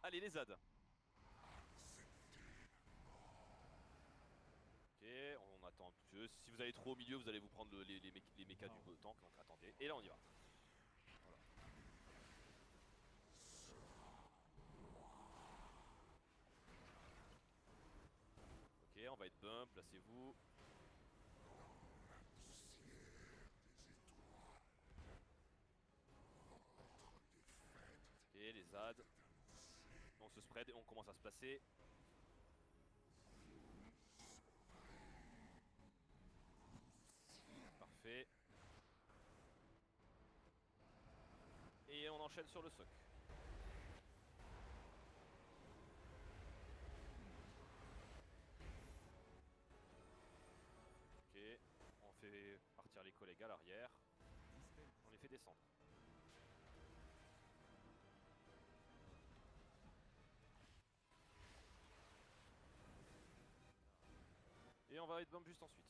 Allez, les ZAD. Ok, on attend un petit peu. Si vous allez trop au milieu, vous allez vous prendre les mechas du tank, donc attendez. Et là, on y va. Voilà. Ok, on va être bump, placez-vous. Ok, les ZAD. On se spread et on commence à se placer. Parfait. Et on enchaîne sur le soc. Ok, on fait partir les collègues à l'arrière. On les fait descendre. Et on va être bump juste ensuite.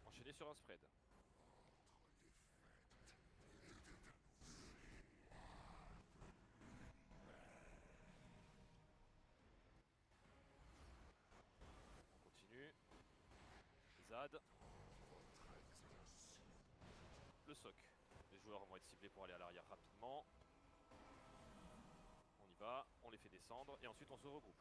Enchaîner sur un spread. On continue. ZAD. Le soc. Les joueurs vont être ciblés pour aller à l'arrière rapidement. On y va, on les fait descendre et ensuite on se regroupe.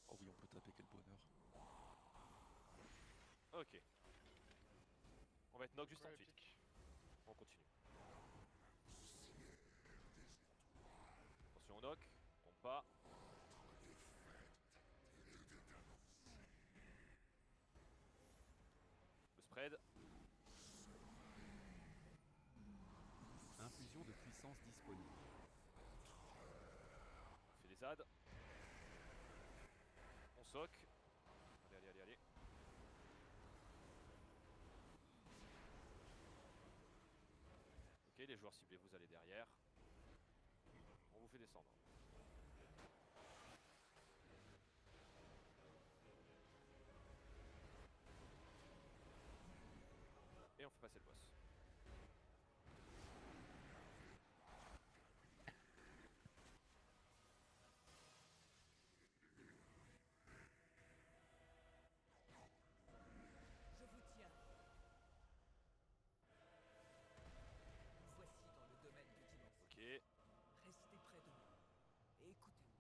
Oh oui, on peut taper, quel bonheur. Ok. On va être knock juste Ouais, ensuite. épique. On continue. Attention au knock, tombe pas. Le spread. Infusion de puissance disponible. On fait les ZAD. On soc. Allez. Ok, les joueurs ciblés, vous allez derrière. On vous fait descendre. Et on fait passer le boss. Je vous tiens. Nous voici dans le domaine de dimension. Ok. Restez près de moi et écoutez-moi.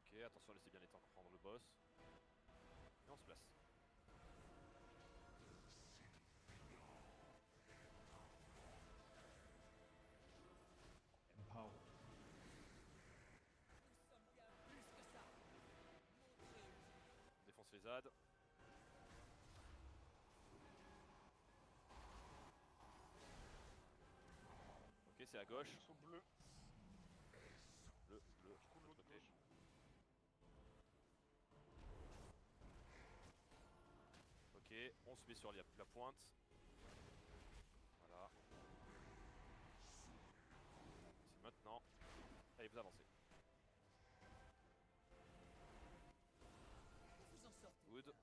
Ok, attention, laissez bien les temps pour prendre le boss. Et on se place. Empower. Nous sommes bien plus que ça. Montrez-vous. On défonce les ZAD. Ok, c'est à gauche. Ils sont bleus. Le Du coup, l'autre côté. gauche. Ok, on se met sur la pointe. Voilà. C'est maintenant. Allez, vous avancez. Vous en sortez. Good. bien.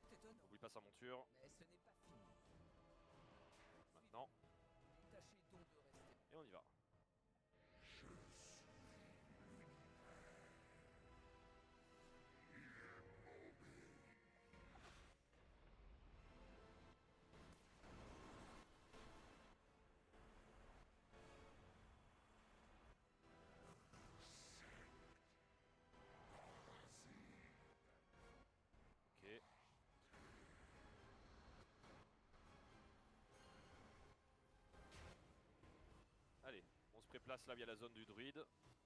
C'est étonnant. N'oublie pas sa monture. Mais ce n'est pas fini. Maintenant. Tâchez donc de rester. Et on y va. Ok. Allez, on se préplace là via la zone du druide.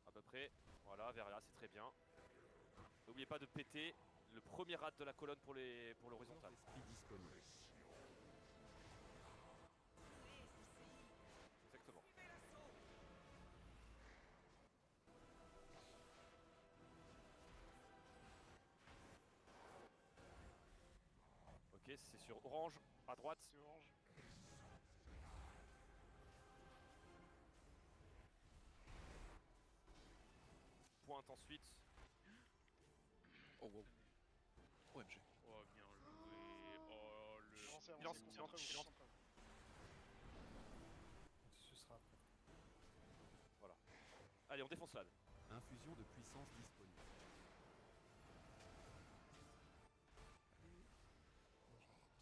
À peu près. Voilà, vers là, c'est très bien. N'oubliez pas de péter le premier rad de la colonne pour l'horizontal. D'esprit disponible. Exactement. Ok, c'est sur orange, à droite. C'est orange. Pointe ensuite. Oh wow. OMG. Oh, bien joué. Oh, le. Avancez, Silence, avancez, silence, concentrez-vous, silence. concentrez-vous. Ce sera après. Allez, on défonce là. Infusion de puissance disponible.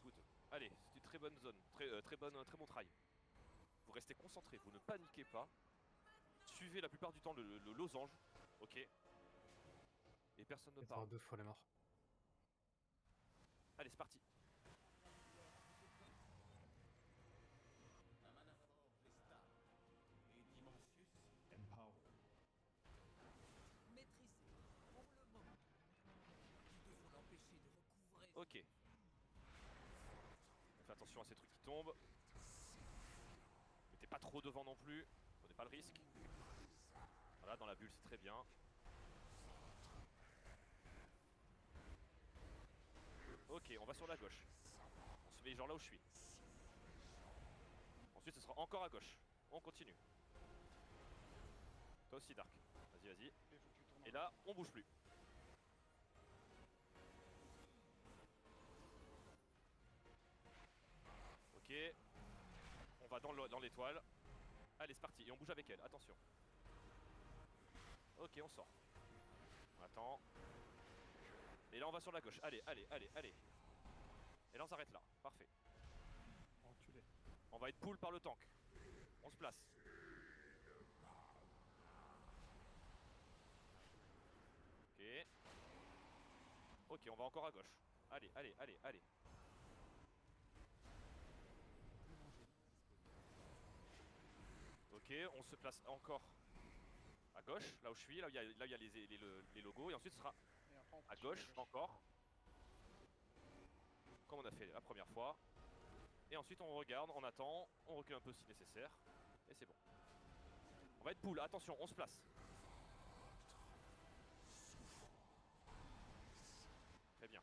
Good. Allez, c'est une très bonne zone, très bon try. Vous restez concentrés, vous ne paniquez pas. Suivez la plupart du temps le losange, ok. Et personne ne Il parle. 2 fois les morts. Allez, c'est parti. Maîtrisé pour le moment. Nous devons l'empêcher de recouvrer. Ok. On fait attention à ces trucs qui tombent. Mettez pas trop devant non plus. Prenez pas le risque. Voilà, dans la bulle, c'est très bien. Ok, on va sur la gauche. On se met genre là où je suis. Ensuite, ce sera encore à gauche. On continue. Toi aussi, Dark. Vas-y, vas-y. Et faut que tu tournes. Et là, on bouge plus. Ok. On va dans l'étoile. Allez, c'est parti. Et on bouge avec elle. Attention. Ok, on sort. On attend. Et là, on va sur la gauche. Allez, allez, allez, allez. Et là, on s'arrête là. Parfait. Enculé. On va être pull par le tank. On se place. Ok. Ok, on va encore à gauche. Allez, allez, allez, allez. Ok, on se place encore à gauche, là où je suis, là où il y a les logos. Et ensuite, ce sera Et après, on à continue gauche, encore. Comme on a fait la première fois. Et ensuite, on regarde, on attend, on recule un peu si nécessaire. Et c'est bon. On va être pull, attention, on se place. Très bien.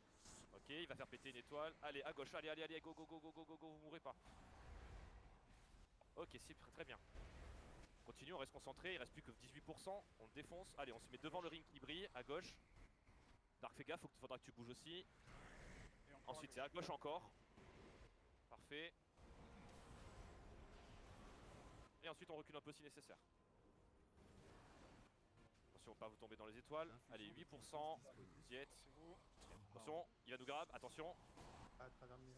Ok, il va faire péter une étoile. Allez, à gauche, allez, allez, allez, go, go, go, go, go, go, go, vous mourrez pas. Ok, c'est très bien. On continue, on reste concentré, il reste plus que 18%. On le défonce. Allez, on se met devant le ring qui brille, à gauche. Dark, fais gaffe, faudra que tu bouges aussi. Et encore Ensuite, c'est à gauche encore. Parfait. Et ensuite, on recule un peu si nécessaire. Attention, pas vous tomber dans les étoiles. Allez, 8%. Vous y êtes. C'est vous. Attention, il va nous grab. Attention. À travers le mur.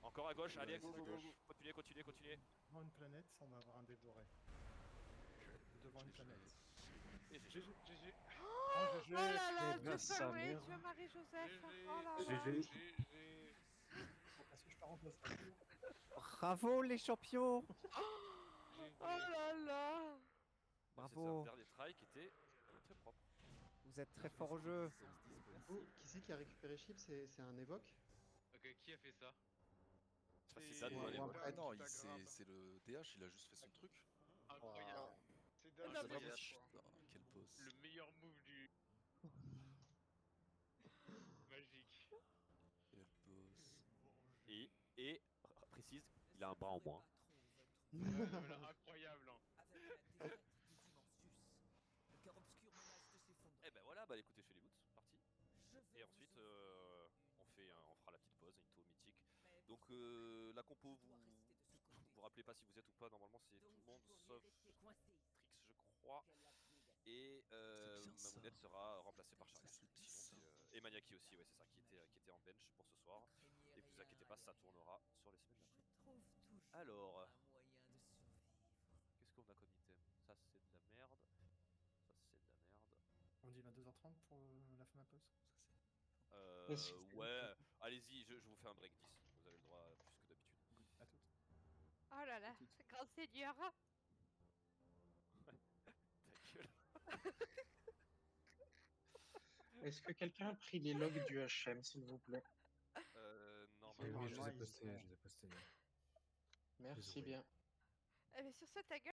Encore à gauche. Allez, Ouais, go, c'est à go, go, gauche. go. Continuez, continuez, continuez. Devant une planète, on va avoir un dévoré. Devant une planète. Et GG. GG. Oh, GG. Oh là là, Eh Dieu ben, sa Père, oui, mère. Dieu Marie-Joseph. GG. Oh là là. GG. GG. Parce que je te remplace. Bravo les champions! Oh là là. C'est un Bravo! dernier try qui était très propre. Vous êtes très fort au jeu. Oh, qui c'est qui a récupéré Chip? C'est un Evoque? Ok, qui a fait ça? Je sais pas si C'est Dan ou Ouais, aller. ouais, Ah non, qui t'aggrave. c'est le DH, il a juste fait son truc. Incroyable. C'est Dan Non, qui mais- t'aggrave, Putain, quoi. quel boss. Le meilleur move du. Magique. Quel boss. Et précise, il a un bras en moins. Voilà, incroyable. Hein. Avec la défaite du Dimensius, le cœur obscur menace de s'effondrer. Eh ben voilà, bah écoutez, je fais les boots, parti. Je vais Et vous ensuite, sauver. on fera la petite pause, une tour mythique. Mais Donc la compo, vous vous rappelez pas si vous êtes ou pas, normalement c'est tout le monde sauf Trix, je crois. Et C'est bien ça. Mamounette sera remplacée par Charlie. C'est bien Sinon, ça. et Maniaki aussi, ouais, c'est ça, qui était en bench pour ce soir. Et vous inquiétez pas, ça tournera sur les semaines d'après. Je trouve toujours Alors. un moyen de survivre. Qu'est-ce qu'on a comme item? Ça c'est de la merde. Ça c'est de la merde. On dit 22h30 pour la fin de la pause. Ouais, allez-y, je vous fais un break 10. Vous avez le droit à plus que d'habitude. À toutes. Oh là là, grand seigneur. Ta gueule. Est-ce que quelqu'un a pris les logs du HM, s'il vous plaît? Non, Oui, bah, je les ai Normalement, postés, ils sont- je les ai postés. Merci Désolé. bien. Eh mais sur ce, ta gueule.